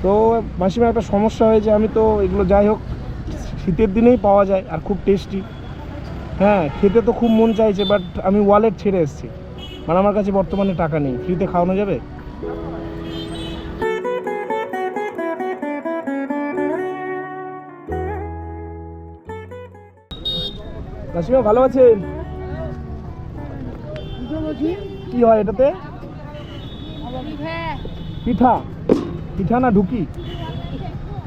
তো মাসিমা একটা সমস্যা হয়েছে, আমি তো এগুলো যাই হোক শীতের দিনেই পাওয়া যায় আর খুব টেস্টি। হ্যাঁ, খেতে তো খুব মন চাইছে, বাট আমি ওয়ালেট ছেড়ে এসেছি, মানে আমার কাছে বর্তমানে টাকা নেই। ফ্রিতে খাওয়ানো যাবে? মাসিমা ভালো আছেন? কি হয় এটাতে? পিঠা? পিঠা না ঢুকি?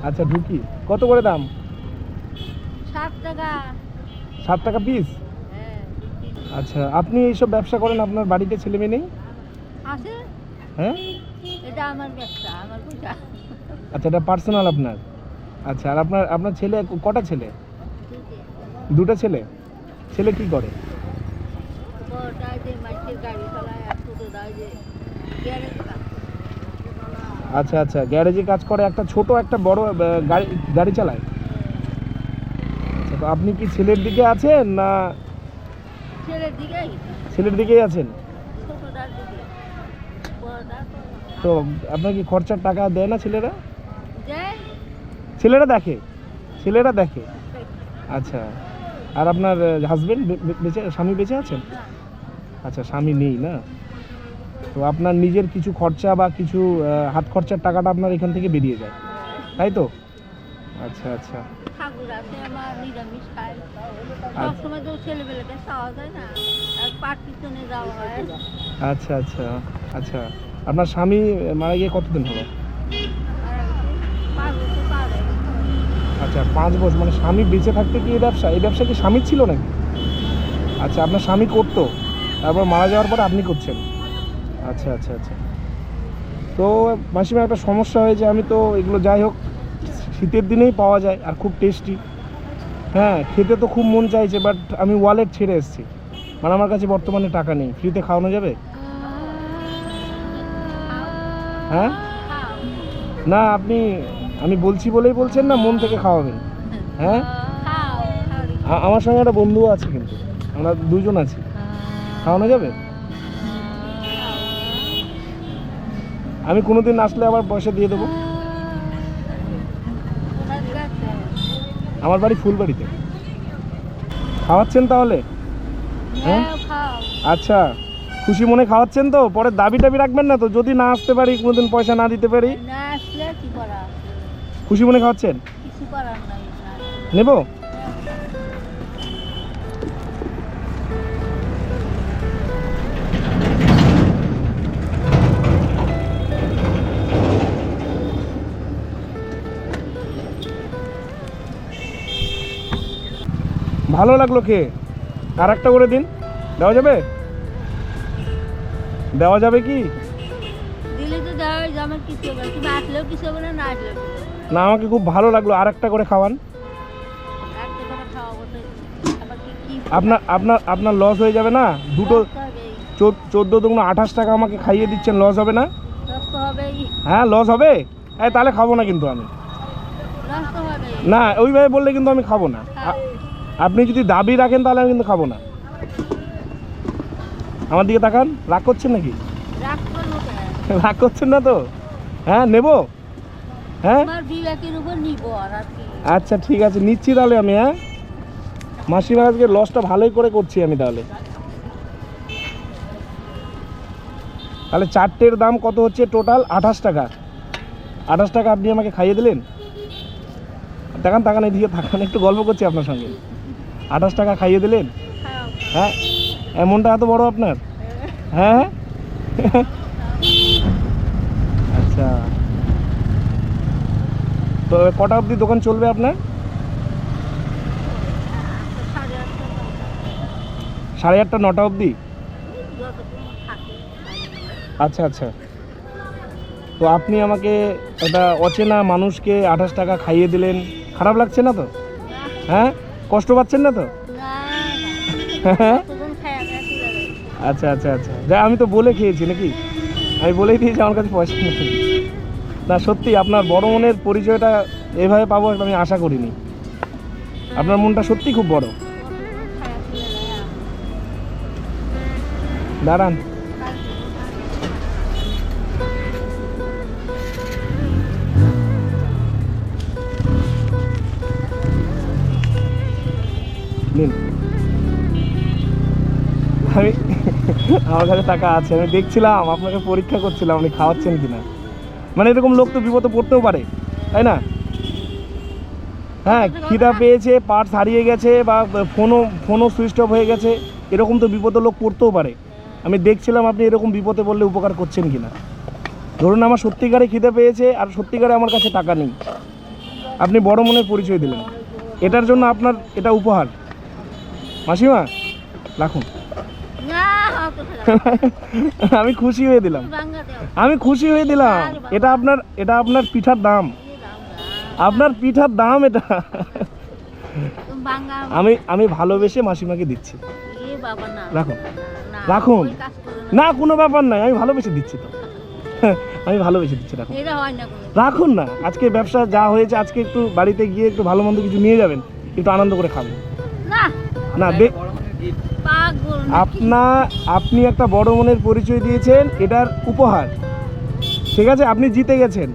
আচ্ছা ঢুকি। কত করে দাম? 7 টাকা। 7 টাকা পিস? আচ্ছা, আপনি এইসব ব্যবসা করেন, আপনার বাড়িতে ছেলে মেয়ে নেই? আছে, হ্যাঁ, এটা আমার ব্যবসা, আমার পয়সা। আচ্ছা এটা পার্সোনাল আপনার? আচ্ছা, আর আপনার আপনার ছেলে কটা ছেলে? দুটো ছেলে? ছেলে কি করে? বড়টা যে মাইকের গাড়ি চালায়, আর ছোটটা যে গ্যারেজে কাজ করে। আচ্ছা আচ্ছা, গ্যারেজে কাজ করে, একটা ছোট একটা বড় গাড়ি গাড়ি চালায়। আচ্ছা, তো আপনি কি ছেলের দিকে আছেন না? ছেলের দিকেই, ছেলের দিকেই আছেন। ছোটটার দিকে, বড়টা তো আপনার কি খরচার টাকা দেয় না ছেলেরা? যে ছেলেরা দেখে, ছেলেরা দেখে। আচ্ছা, আর আপনার হাজবেন্ড বেঁচে, স্বামী বেঁচে আছেন? আচ্ছা, স্বামী নেই না? তো আপনার নিজের কিছু খরচা বা কিছু হাত খরচার টাকাটা আপনার এখান থেকে বেরিয়ে যায়, তাই তো? আচ্ছা আচ্ছা ঠাকুর আছে আমার, নিরামিষ খাই। সবসময় তো ছেলেবেলাকে খাওয়া যায় না, আর পাট পিছনে যাওয়া হয়। আচ্ছা আচ্ছা আচ্ছা, আপনার স্বামী মারা গিয়ে কতদিন হলো? আর 5 বছর পার হয়ে গেছে। আচ্ছা, 5 বছর। মানে স্বামী বেঁচে থাকতে কি এই ব্যবসা কি স্বামীর ছিল নাকি? আচ্ছা, আপনার স্বামী করতো, তারপর মারা যাওয়ার পর আপনি করছেন? আচ্ছা আচ্ছা আচ্ছা। তো মাসিমা একটা সমস্যা হয়েছে, আমি তো এগুলো যাই হোক শীতের দিনেই পাওয়া যায় আর খুব টেস্টি। হ্যাঁ, খেতে তো খুব মন চাইছে, বাট আমি ওয়ালেট ছেড়ে এসেছি, মানে আমার কাছে বর্তমানে টাকা নেই। ফ্রিতে খাওয়ানো যাবে? হ্যাঁ, খাও। না আপনি, আমি বলছি বলেই বলছেন না মন থেকে খাওয়াবেন? হ্যাঁ, খাও, আমার সঙ্গে একটা বন্ধুও আছে, কিন্তু আমরা দুজন আছি, খাওয়ানো যাবে? আমি কোনোদিন আসলে আবার পয়সা দিয়ে দেবো। আমার বাড়ি ফুলবাড়িতে। খাওয়াচ্ছেন তাহলে? হ্যাঁ, খাও। আচ্ছা, খুশি মনে খাওয়াচ্ছেন তো? পরে দাবি টাবি রাখবেন না তো, যদি না আসতে পারি, কোনোদিন পয়সা না দিতে পারি? না আসলে কি করা, খুশি মনে খাওয়াচ্ছেন? কিছু করার নাই। নেব? ভালো লাগলো খেয়ে, আর একটা করে দিন। দেওয়া যাবে? দেওয়া যাবে কি? দিলে তো দেওয়া যায়, আমার কিছু হবে না। তুমি আসলেও কিছু হবে না, না আসলেও কিছু হবে না। না, আমাকে খুব ভালো লাগলো, আর একটা করে খাওয়ান। একটা করে খাওয়াবো তো, আবার কি আপনার আপনার আপনার লস হয়ে যাবে না? দুটো লস তো হবেই, 14 দুগুণ 28 টাকা আমাকে খাইয়ে দিচ্ছেন, লস হবে না? লস তো হবেই, হ্যাঁ, লস হবে। তাহলে খাবো না কিন্তু আমি। লস তো হবেই। না, ওইভাবে বললে কিন্তু আমি খাবো না। খাও। আপনি যদি দাবি রাখেন তাহলে আমি কিন্তু খাবো না। আমার দিকে তাকান, রাগ করছেন নাকি? রাগ করবো কেন? রাগ করছেন না তো? হ্যাঁ, নেব? হ্যাঁ, তোমার বিবেকের উপর নিব, আর কি। আচ্ছা ঠিক আছে, নিচ্ছি তাহলে আমি। হ্যাঁ, মাসিমা আজকে লসটা ভালোই করে করছি আমি তাহলে। তাহলে চারটের দাম কত হচ্ছে? টোটাল 28 টাকা। 28 টাকা আপনি আমাকে খাইয়ে দিলেন। তাকান তাকান, এদিকে তাকান, একটু গল্প করছি আপনার সঙ্গে। 28 টাকা খাইয়ে দিলেন। খাও। হ্যাঁ, এমনটা এত বড় আপনার? হ্যাঁ আচ্ছা, তো কটা অবধি দোকান চলবে আপনার? 8:30 9টা অবধি? যতক্ষণ থাকে। আচ্ছা আচ্ছা, তো আপনি আমাকে একটা অচেনা মানুষকে 28 টাকা খাইয়ে দিলেন, খারাপ লাগছে না তো? হ্যাঁ, কষ্ট পাচ্ছেন না তো? হ্যাঁ, আচ্ছা আচ্ছা আচ্ছা, যা আমি তো বলে খেয়েছি নাকি? আমি বলেই দিয়েছি আমার কাছে পয়সা নেই। না সত্যি, আপনার বড় মনের পরিচয়টা এভাবে পাবো আমি আশা করিনি। আপনার মনটা সত্যি খুব বড়। দাঁড়ান। নিন। আমি আমার কাছে টাকা আছে, আমি দেখছিলাম আপনাকে পরীক্ষা করছিলাম আপনি খাওয়াচ্ছেন কিনা। মানে এরকম লোক তো বিপদে পড়তেও পারে, তাই না? হ্যাঁ, খিদা পেয়েছে, পার্স হারিয়ে গেছে, বা ফোনও সুইচ অফ হয়ে গেছে, এরকম তো বিপদে লোক পড়তেও পারে। আমি দেখছিলাম আপনি এরকম বিপদে পড়লে উপকার করছেন কিনা। ধরুন আমার সত্যিকারে খিদে পেয়েছে আর সত্যিকারে আমার কাছে টাকা নেই, আপনি বড় মনের পরিচয় দিলেন, এটার জন্য আপনার এটা উপহার। মাসিমা রাখুন। না অত খারাপ। আমি খুশি হয়ে দিলাম, বাঙ্গা দেও। আমি খুশি হয়ে দিলাম। এটা আপনার পিঠার দাম, আপনার পিঠার দাম এটা। তুমি বাঙ্গা। আমি ভালোবেসে মাসিমাকে দিচ্ছি। এ বাবা না। রাখুন, না, রাখুন। ওই কাজ করো না। না কোনো ব্যাপার নাই, আমি ভালোবেসে দিচ্ছি তো। আমি ভালোবেসে দিচ্ছি, রাখুন। এটা হয় না কোনো। রাখুন না, আজকে ব্যবসা যা হয়েছে, আজকে একটু বাড়িতে গিয়ে একটু ভালো মন্দ কিছু নিয়ে যাবেন, একটু আনন্দ করে খাবেন। না না পাগল আপনি একটা বড় মনের পরিচয় দিয়েছেন, এটার উপহার। ঠিক আছে, আপনি জিতে গেছেন।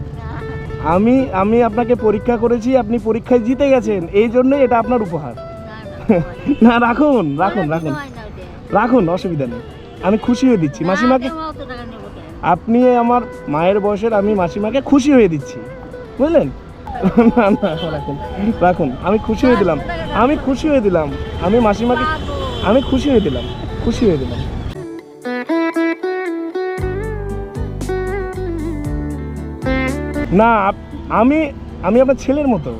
আমি আপনাকে পরীক্ষা করেছি, আপনি পরীক্ষায় জিতে গেছেন, এই জন্যই এটা আপনার উপহার। না রাখুন, রাখুন, রাখুন, রাখুন, অসুবিধা নেই। আমি খুশি হয়ে দিচ্ছি মাসিমাকে। আপনি আমার মায়ের বয়সের, আমি মাসিমাকে খুশি হয়ে দিচ্ছি, বুঝলেন? না না রাখুন, রাখুন, আমি খুশি হয়ে দিলাম, আমি খুশি হয়ে দিলাম, আমি মাসিমাকে আমি খুশি হয়ে দিলাম, খুশি হয়ে দিলাম। না আমি আপনার ছেলের মতো,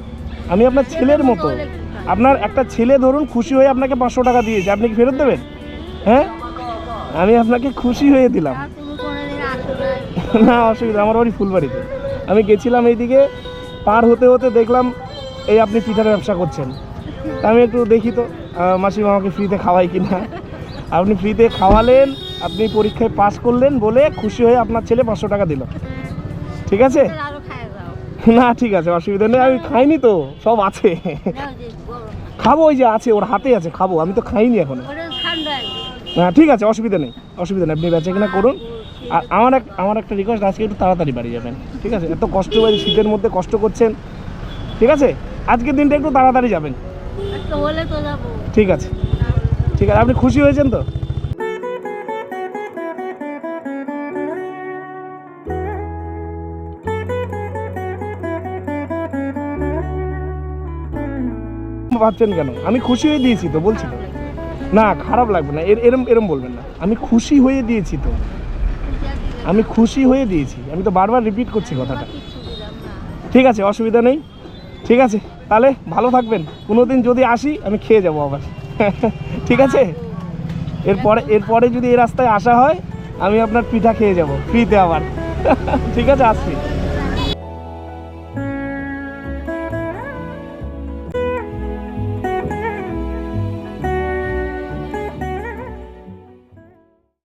আমি আপনার ছেলের মতো। আপনার একটা ছেলে ধরুন খুশি হয়ে আপনাকে 500 টাকা দিয়েছে, আপনি কি ফেরত দেবেন? হ্যাঁ, আমি আপনাকে খুশি হয়ে দিলাম। না অসুবিধা, আমার বাড়ি ফুলবাড়িতে। আমি গেছিলাম এইদিকে, পার হতে হতে দেখলাম এই আপনি পিঠার ব্যবসা করছেন, তা আমি একটু দেখি তো মাসিমা আমাকে ফ্রিতে খাওয়াই কিনা। আপনি ফ্রিতে খাওয়ালেন, আপনি পরীক্ষায় পাস করলেন বলে খুশি হয়ে আপনার ছেলে 500 টাকা দিল। ঠিক আছে, না ঠিক আছে, অসুবিধা নেই, আমি খাইনি তো, সব আছে। খাবো, ওই যে আছে ওর হাতে আছে, খাবো, আমি তো খাইনি এখনো। হ্যাঁ ঠিক আছে, অসুবিধা নেই, অসুবিধা নেই, আপনি বেচা কিনা করুন। আর আমার একটা রিকোয়েস্ট, আজকে একটু তাড়াতাড়ি বাড়ি যাবেন, ঠিক আছে? এত কষ্ট করে শীতের মধ্যে কষ্ট করছেন, ঠিক আছে? আজকের দিনটা একটু তাড়াতাড়ি যাবেন। ঠিক আছে, ঠিক আছে, আপনি খুশি হয়েছেন তো? ভাবছেন কেন? আমি খুশি হয়ে দিয়েছি তো, বলছি তো। না খারাপ লাগবে না, এরম বলবেন না, আমি খুশি হয়ে দিয়েছি তো, আমি খুশি হয়ে দিয়েছি, আমি তো বারবার রিপিট করছি কথাটা। ঠিক আছে, অসুবিধা নেই, ঠিক আছে, তাহলে ভালো থাকবেন। কোনোদিন যদি আসি আমি খেয়ে যাবো আবার। ঠিক আছে, এরপরে যদি এই রাস্তায় আসা হয়, আমি আপনার পিঠা খেয়ে যাব ফ্রিতে আবার। ঠিক আছে, আসছি।